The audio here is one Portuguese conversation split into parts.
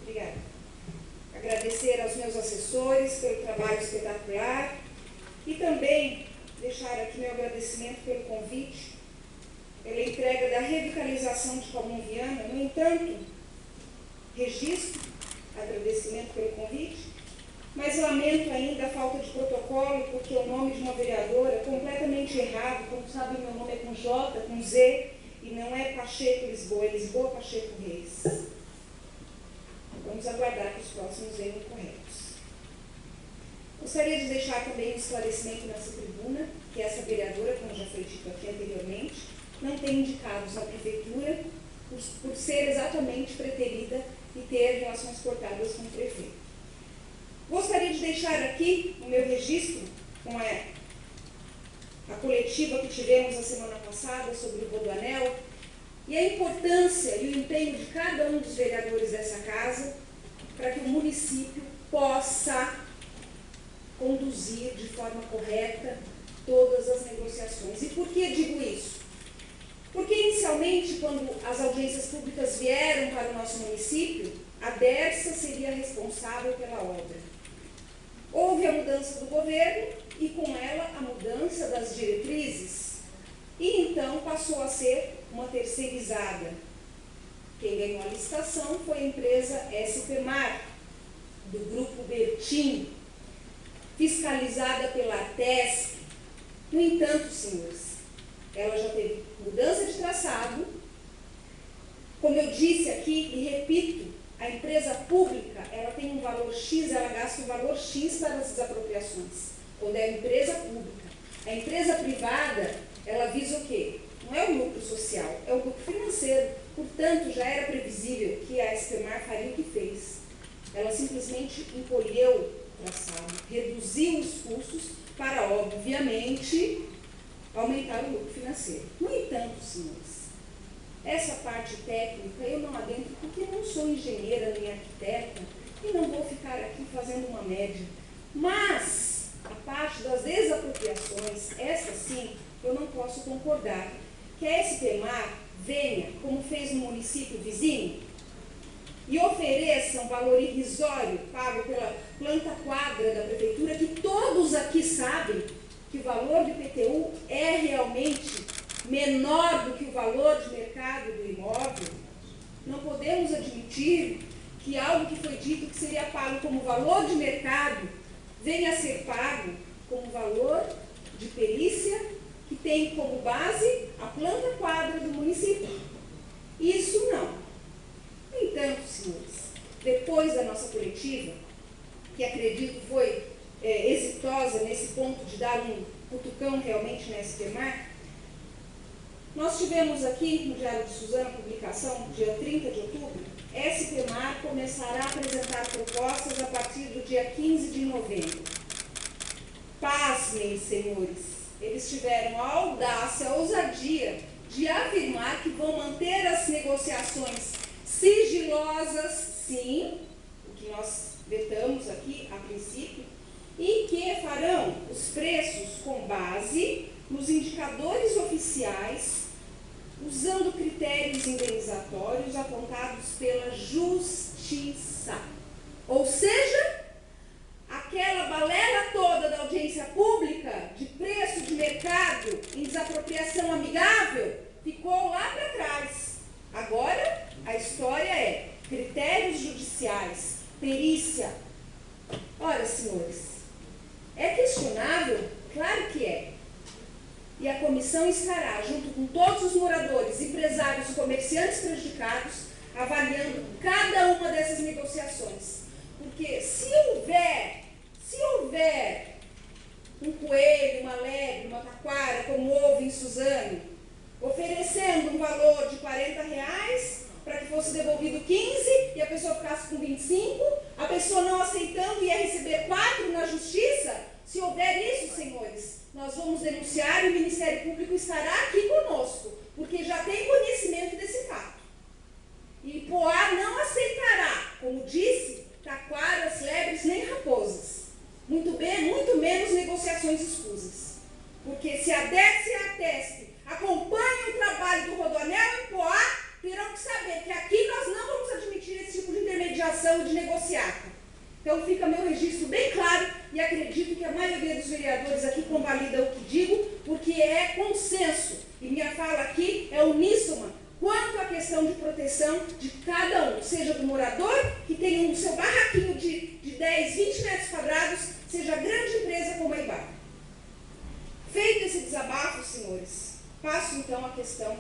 Obrigada. Agradecer aos meus assessores pelo trabalho espetacular e também deixar aqui meu agradecimento pelo convite, pela entrega da revitalização de Calmon Viana. No entanto, registro agradecimento pelo convite, mas lamento ainda a falta de protocolo, porque o nome de uma vereadora é completamente errado. Como sabem, meu nome é com J, com Z, e não é Pacheco Lisboa, é Lisboa Pacheco Reis. Vamos aguardar que os próximos venham corretos. Gostaria de deixar também um esclarecimento nessa tribuna, que essa vereadora, como já foi dito aqui anteriormente, não tem indicados na prefeitura por ser exatamente preterida e ter relações cortadas com o prefeito. Gostaria de deixar aqui o meu registro com a coletiva que tivemos a semana passada sobre o Rodoanel e a importância e o empenho de cada um dos vereadores dessa casa para que o município possa conduzir de forma correta todas as negociações. E por que digo isso? Porque inicialmente, quando as audiências públicas vieram para o nosso município, a Dersa seria responsável pela obra. Houve a mudança do governo e com ela a mudança das diretrizes e então passou a ser uma terceirizada. Quem ganhou a licitação foi a empresa SPMar, do grupo Bertin, fiscalizada pela Artesp. No entanto, senhores, ela já teve mudança de traçado. Como eu disse aqui e repito, a empresa pública, ela tem um valor X, ela gasta um valor X para as desapropriações, quando é a empresa pública. A empresa privada, ela visa o quê? Não é o lucro social, é o lucro financeiro. Portanto, já era previsível que a SPMar faria o que fez. Ela simplesmente encolheu o traçado, reduziu os custos para, obviamente, aumentar o lucro financeiro. No entanto, senhores, essa parte técnica eu não adentro porque não sou engenheira nem arquiteta e não vou ficar aqui fazendo uma média. Mas a parte das desapropriações, essa sim, eu não posso concordar. Que a SPMar venha, como fez no município vizinho, e ofereça um valor irrisório pago pela planta quadra da prefeitura, que todos aqui sabem que o valor do IPTU é realmente menor do que o valor de mercado do imóvel. Não podemos admitir que algo que foi dito que seria pago como valor de mercado venha a ser pago como valor de perícia que tem como base a planta quadra do município. Isso não. No entanto, senhores, depois da nossa coletiva, que acredito foi exitosa nesse ponto de dar um cutucão realmente na SPMar, nós tivemos aqui no Diário de Suzano, publicação, dia 30 de outubro, SPMar começará a apresentar propostas a partir do dia 15 de novembro. Pasmem, senhores, eles tiveram a audácia, a ousadia de afirmar que vão manter as negociações sigilosas, sim, o que nós vetamos aqui a princípio, e que farão os preços com base nos indicadores oficiais, usando critérios indenizatórios apontados pela Justiça. Ou seja, aquela balela toda da audiência pública, de preço de mercado em desapropriação amigável, ficou lá para trás. Agora, a história é critérios judiciais, perícia. Ora, senhores, é questionável? Claro que é. E a comissão estará, junto com todos os moradores, empresários e comerciantes prejudicados, avaliando cada uma dessas negociações. Porque se houver um coelho, uma lebre, uma taquara, como houve em Suzano, oferecendo um valor de R$40 para que fosse devolvido 15 e a pessoa ficasse com 25, a pessoa não aceitando ia receber 4 na justiça, se houver isso, senhores, nós vamos denunciar e o Ministério Público estará aqui conosco, porque já tem conhecimento desse fato. E Poá não aceitará, como disse, taquaras, lebres nem raposas. Muito menos negociações escusas. Porque se a Dersa e a Artesp acompanham o trabalho do Rodoanel e Poá, terão que saber que aqui nós não vamos admitir esse tipo de intermediação licitação de negociata. Então fica meu registro bem claro e acredito que a maioria dos vereadores aqui convalida o que digo, porque é consenso. E minha fala aqui é uníssona quanto à questão de proteção de cada um, seja do morador, que tem o seu barraquinho de 10, 20 metros quadrados, seja a grande empresa como a Ibar. Feito esse desabafo, senhores, passo então à questão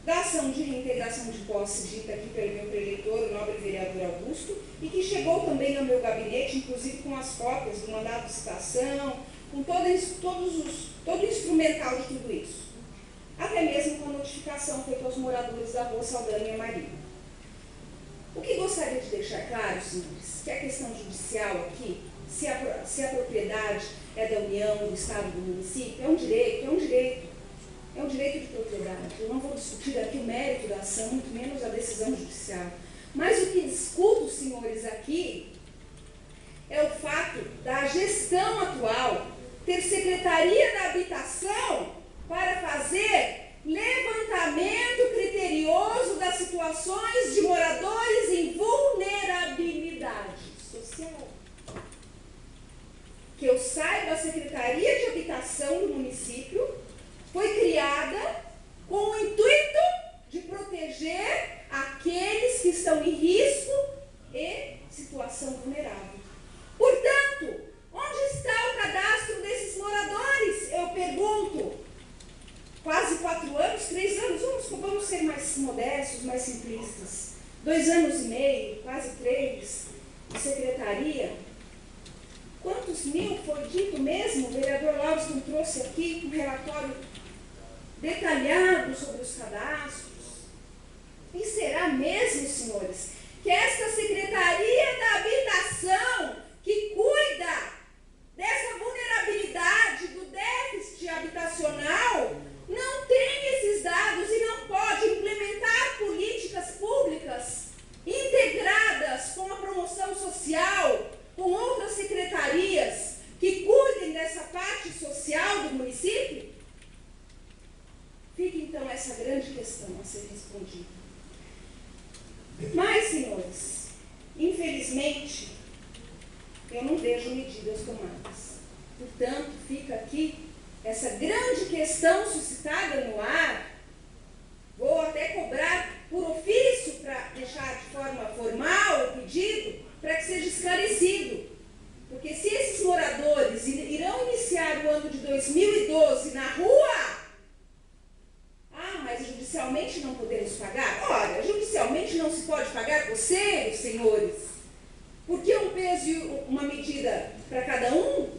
da ação de reintegração de posse dita aqui pelo meu preleitor, o nobre vereador Augusto, e que chegou também ao meu gabinete, inclusive com as cópias do mandado de citação, com todo o instrumental de tudo isso. Até mesmo com a notificação feita aos moradores da rua Saldanha e Maria. O que gostaria de deixar claro, senhores, que a questão judicial aqui, se a propriedade é da União, do Estado, do município, é um direito de propriedade. Eu não vou discutir aqui o mérito da ação, muito menos a decisão judicial. Mas o que discuto, senhores, aqui é o fato da gestão atual ter Secretaria da Habitação para fazer levantamento criterioso das situações de moradores em vulnerabilidade social. Que eu saiba, a Secretaria de Habitação do município foi criada com o intuito de proteger aqueles que estão em risco e situação vulnerável. Portanto, onde está o cadastro desses moradores? Eu pergunto. Quase 4 anos, 3 anos, vamos ser mais modestos, mais simplistas. 2 anos e meio, quase 3, de secretaria. Quantos mil foi dito mesmo? O vereador Lauston trouxe aqui um relatório detalhado sobre os cadastros. E será mesmo, senhores, que esta Secretaria da Habitação, que cuida dessa vulnerabilidade, do déficit habitacional, não tem esses dados e não pode implementar políticas públicas integradas com a promoção social, com outras secretarias que cuidem dessa parte social do município? Fica então essa grande questão a ser respondida. Mas, senhores, infelizmente, eu não vejo medidas tomadas. Portanto, fica aqui essa grande questão suscitada no ar. Vou até cobrar por ofício para deixar de forma formal o pedido, para que seja esclarecido. Porque se esses moradores irão iniciar o ano de 2012 na rua, mas judicialmente não podemos pagar? Ora, judicialmente não se pode pagar vocês, senhores. Por que um peso e uma medida para cada um?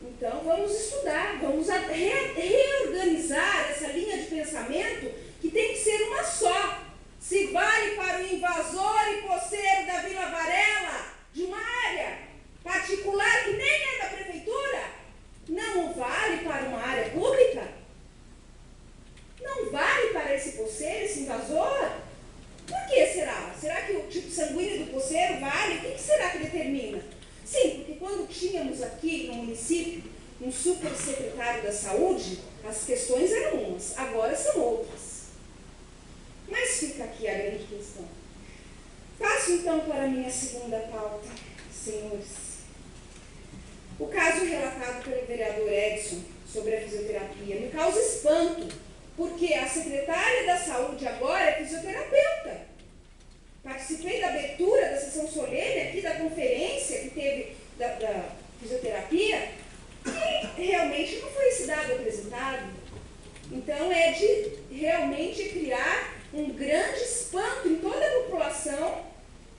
Então, vamos estudar, vamos reorganizar essa linha de pensamento que tem que ser uma só. Se vale para o invasor e posseiro da Vila Varela, de uma área particular que nem é da prefeitura, não vale para uma área pública? Não vale para esse posseiro, esse invasor? Por que será? Será que o tipo sanguíneo do posseiro vale? O que será que determina? Sim, porque quando tínhamos aqui no município um supersecretário da saúde, as questões eram umas, agora são outras. Mas fica aqui a grande questão. Passo então para a minha segunda pauta, senhores. O caso relatado pelo vereador Edson sobre a fisioterapia me causa espanto, porque a secretária da saúde agora é fisioterapeuta. Participei da abertura da sessão solene aqui da conferência que teve da fisioterapia e realmente não foi esse dado apresentado. Então é de realmente criar um grande espanto em toda a população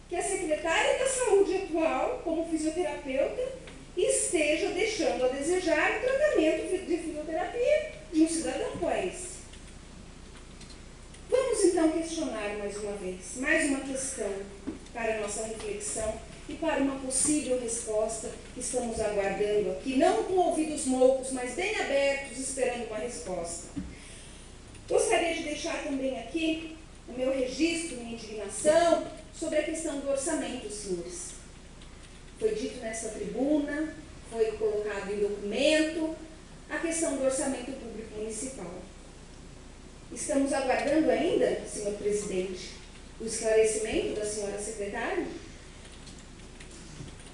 que a secretária da saúde atual, como fisioterapeuta, esteja deixando a desejar o tratamento de fisioterapia de um cidadão país. Vamos então questionar mais uma vez, mais uma questão para a nossa reflexão e para uma possível resposta que estamos aguardando aqui, não com ouvidos moucos, mas bem abertos, esperando uma resposta. Gostaria de deixar também aqui o meu registro, minha indignação sobre a questão do orçamento, senhores. Foi dito nessa tribuna, foi colocado em documento, a questão do orçamento público municipal. Estamos aguardando ainda, senhor presidente, o esclarecimento da senhora secretária?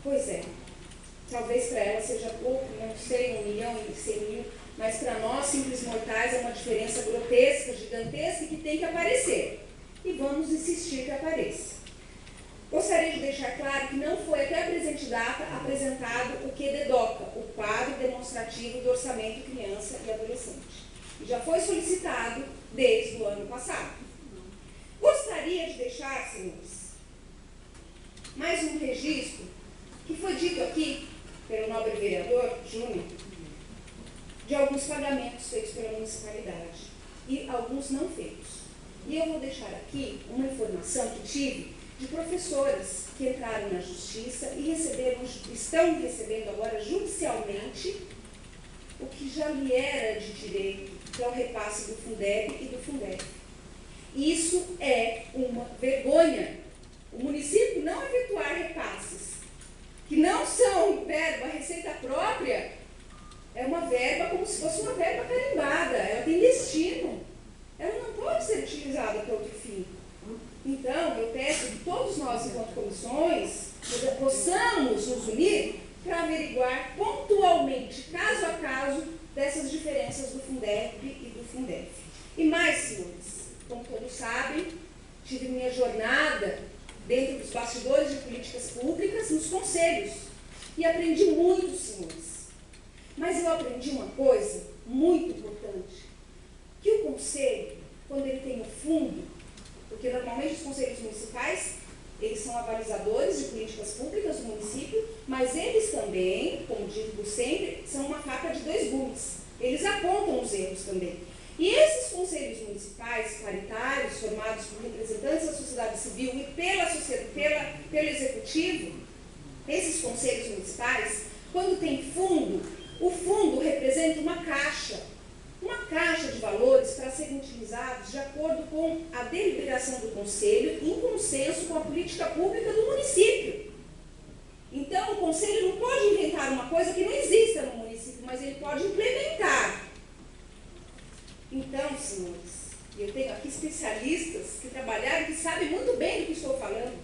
Pois é, talvez para ela seja pouco, não sei, 1 milhão e 100 mil, mas para nós, simples mortais, é uma diferença grotesca, gigantesca, que tem que aparecer. E vamos insistir que apareça. Gostaria de deixar claro que não foi até a presente data apresentado o QDEDOCA, o quadro demonstrativo do orçamento criança e adolescente. E já foi solicitado desde o ano passado. Gostaria de deixar, senhores, mais um registro que foi dito aqui pelo nobre vereador Júnior, de alguns pagamentos feitos pela municipalidade e alguns não feitos. E eu vou deixar aqui uma informação que tive de professoras que entraram na justiça e estão recebendo agora judicialmente o que já lhe era de direito, que é o repasse do Fundeb e do Fundef. Isso é uma vergonha. O município não efetuar repasses que não são verba, receita própria, é uma verba como se fosse uma verba carimbada, ela tem destino, ela não pode ser utilizada para outro fim. Então, eu peço que todos nós, enquanto comissões, possamos nos unir para averiguar pontualmente, caso a caso, dessas diferenças do Fundeb e do Fundef. E mais, senhores, como todos sabem, tive minha jornada dentro dos bastidores de políticas públicas, nos conselhos, e aprendi muito, senhores. Mas eu aprendi uma coisa muito importante, que o conselho, quando ele tem o fundo, porque normalmente os conselhos municipais, eles são avalizadores de políticas públicas do município, mas eles também, como digo sempre, são uma faca de 2 gumes. Eles apontam os erros também. E esses conselhos municipais paritários, formados por representantes da sociedade civil e pelo executivo, esses conselhos municipais, quando tem fundo, o fundo representa uma caixa de valores para serem utilizados de acordo com a deliberação do conselho, em consenso com a política pública do município. Então, o conselho não pode inventar uma coisa que não exista no município, mas ele pode implementar. Então, senhores, eu tenho aqui especialistas que trabalharam, que sabem muito bem do que estou falando.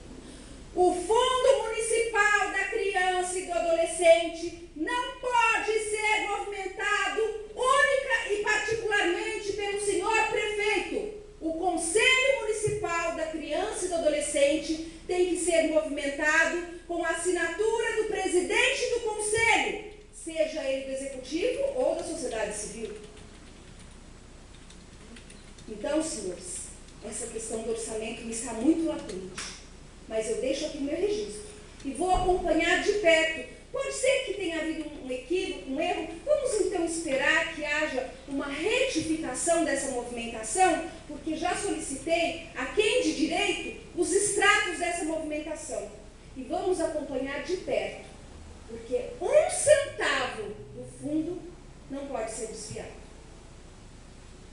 O Fundo Municipal da Criança e do Adolescente não pode ser movimentado única e particularmente pelo senhor prefeito. O Conselho Municipal da Criança e do Adolescente tem que ser movimentado com a assinatura do presidente do Conselho, seja ele do Executivo ou da sociedade civil. Então, senhores, essa questão do orçamento me está muito latente, mas eu deixo aqui o meu registro e vou acompanhar de perto. Pode ser que tenha havido um equívoco, um erro. Vamos então esperar que haja uma retificação dessa movimentação, porque já solicitei a quem de direito os extratos dessa movimentação. E vamos acompanhar de perto, porque 1 centavo do fundo não pode ser desviado.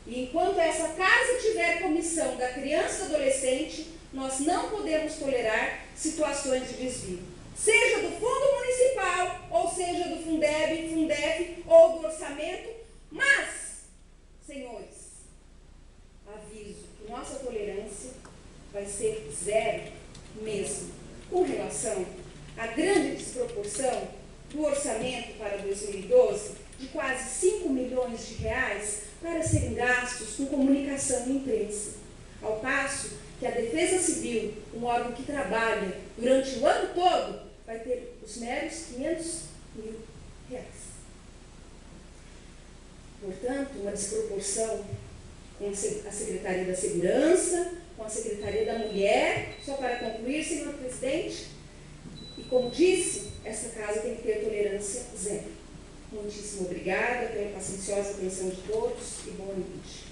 E enquanto essa casa tiver comissão da criança e do adolescente, nós não podemos tolerar situações de desvio, seja do fundo municipal, ou seja do Fundeb, Fundef ou do orçamento. Mas, senhores, aviso que nossa tolerância vai ser 0 mesmo, com relação à grande desproporção do orçamento para 2012, de quase 5 milhões de reais para serem gastos com comunicação e imprensa, ao passo que a Defesa Civil, um órgão que trabalha durante o ano todo, vai ter os meros 500 mil reais. Portanto, uma desproporção com a Secretaria da Segurança, com a Secretaria da Mulher. Só para concluir, senhor presidente, e como disse, essa casa tem que ter tolerância 0. Muitíssimo obrigada pela pacienciosa atenção de todos e boa noite.